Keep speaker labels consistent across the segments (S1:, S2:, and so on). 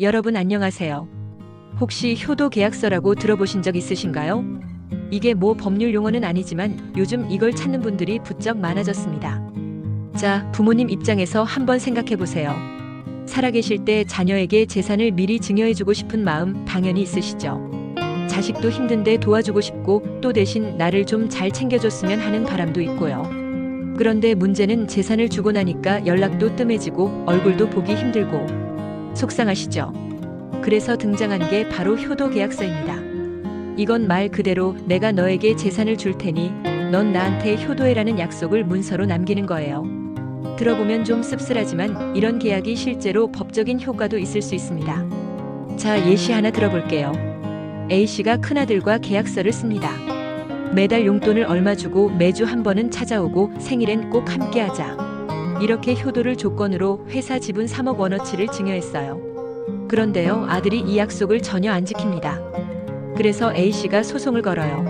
S1: 여러분 안녕하세요. 혹시 효도 계약서라고 들어보신 적 있으신가요? 이게 뭐 법률 용어는 아니지만 요즘 이걸 찾는 분들이 부쩍 많아졌습니다. 자, 부모님 입장에서 한번 생각해 보세요. 살아계실 때 자녀에게 재산을 미리 증여해주고 싶은 마음 당연히 있으시죠. 자식도 힘든데 도와주고 싶고 또 대신 나를 좀 잘 챙겨줬으면 하는 바람도 있고요. 그런데 문제는 재산을 주고 나니까 연락도 뜸해지고 얼굴도 보기 힘들고 속상하시죠? 그래서 등장한 게 바로 효도 계약서입니다. 이건 말 그대로 내가 너에게 재산을 줄 테니 넌 나한테 효도해라는 약속을 문서로 남기는 거예요. 들어보면 좀 씁쓸하지만 이런 계약이 실제로 법적인 효과도 있을 수 있습니다. 자, 예시 하나 들어볼게요. A씨가 큰아들과 계약서를 씁니다. 매달 용돈을 얼마 주고 매주 한 번은 찾아오고 생일엔 꼭 함께하자. 이렇게 효도를 조건으로 회사 지분 3억 원어치를 증여했어요. 그런데요, 아들이 이 약속을 전혀 안 지킵니다. 그래서 A씨가 소송을 걸어요.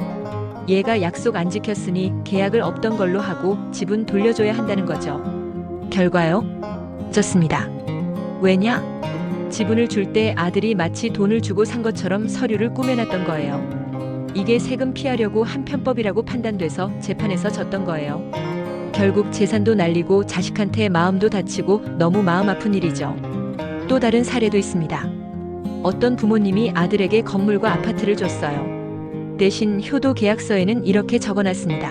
S1: 얘가 약속 안 지켰으니 계약을 없던 걸로 하고 지분 돌려줘야 한다는 거죠. 결과요? 졌습니다. 왜냐? 지분을 줄 때 아들이 마치 돈을 주고 산 것처럼 서류를 꾸며놨던 거예요. 이게 세금 피하려고 한 편법이라고 판단돼서 재판에서 졌던 거예요. 결국 재산도 날리고 자식한테 마음도 다치고 너무 마음 아픈 일이죠. 또 다른 사례도 있습니다. 어떤 부모님이 아들에게 건물과 아파트를 줬어요. 대신 효도 계약서에는 이렇게 적어놨습니다.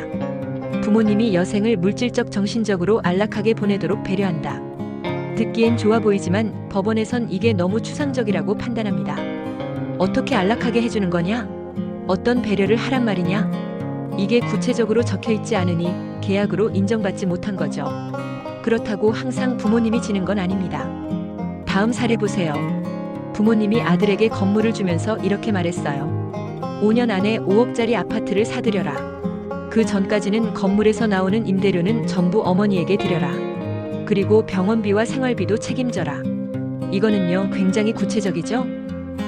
S1: 부모님이 여생을 물질적 정신적으로 안락하게 보내도록 배려한다. 듣기엔 좋아 보이지만 법원에선 이게 너무 추상적이라고 판단합니다. 어떻게 안락하게 해주는 거냐? 어떤 배려를 하란 말이냐? 이게 구체적으로 적혀 있지 않으니 계약으로 인정받지 못한 거죠. 그렇다고 항상 부모님이 지는 건 아닙니다. 다음 사례 보세요. 부모님이 아들에게 건물을 주면서 이렇게 말했어요. 5년 안에 5억짜리 아파트를 사들여라. 그 전까지는 건물에서 나오는 임대료는 전부 어머니에게 드려라. 그리고 병원비와 생활비도 책임져라. 이거는요, 굉장히 구체적이죠?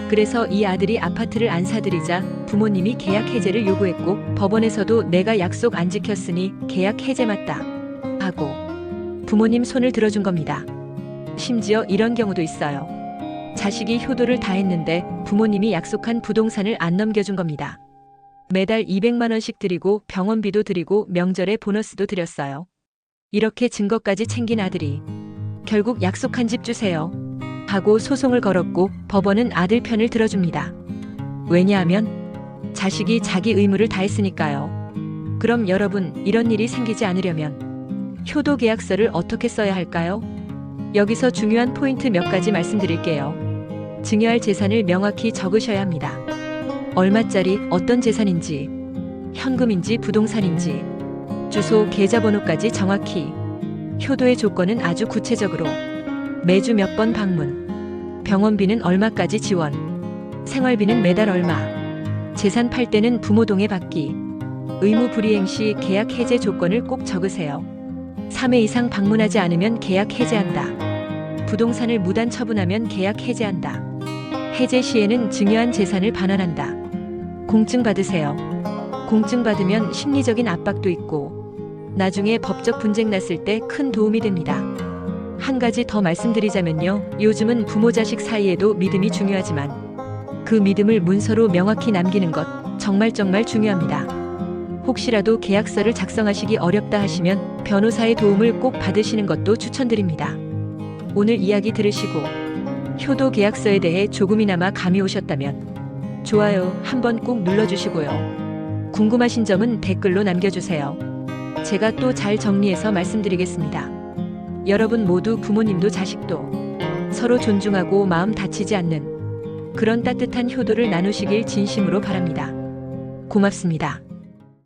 S1: 그래서 이 아들이 아파트를 안 사들이자 부모님이 계약 해제를 요구했고 법원에서도 내가 약속 안 지켰으니 계약 해제 맞다 하고 부모님 손을 들어준 겁니다. 심지어 이런 경우도 있어요. 자식이 효도를 다 했는데 부모님이 약속한 부동산을 안 넘겨준 겁니다. 매달 200만 원씩 드리고 병원비도 드리고 명절에 보너스도 드렸어요. 이렇게 증거까지 챙긴 아들이 결국 약속한 집 주세요 하고 소송을 걸었고 법원은 아들 편을 들어줍니다. 왜냐하면 자식이 자기 의무를 다했으니까요. 그럼 여러분, 이런 일이 생기지 않으려면 효도 계약서를 어떻게 써야 할까요? 여기서 중요한 포인트 몇 가지 말씀드릴게요. 증여할 재산을 명확히 적으셔야 합니다. 얼마짜리, 어떤 재산인지, 현금인지 부동산인지, 주소, 계좌번호까지 정확히. 효도의 조건은 아주 구체적으로 매주 몇 번 방문, 병원비는 얼마까지 지원, 생활비는 매달 얼마, 재산 팔 때는 부모 동의 받기, 의무 불이행 시 계약 해제 조건을 꼭 적으세요. 3회 이상 방문하지 않으면 계약 해제한다. 부동산을 무단 처분하면 계약 해제한다. 해제 시에는 증여한 재산을 반환한다. 공증 받으세요. 공증 받으면 심리적인 압박도 있고 나중에 법적 분쟁 났을 때 큰 도움이 됩니다. 한 가지 더 말씀드리자면요. 요즘은 부모 자식 사이에도 믿음이 중요하지만 그 믿음을 문서로 명확히 남기는 것 정말 중요합니다. 혹시라도 계약서를 작성하시기 어렵다 하시면 변호사의 도움을 꼭 받으시는 것도 추천드립니다. 오늘 이야기 들으시고 효도 계약서에 대해 조금이나마 감이 오셨다면 좋아요 한번 꼭 눌러주시고요. 궁금하신 점은 댓글로 남겨주세요. 제가 또 잘 정리해서 말씀드리겠습니다. 여러분 모두 부모님도 자식도 서로 존중하고 마음 다치지 않는 그런 따뜻한 효도를 나누시길 진심으로 바랍니다. 고맙습니다.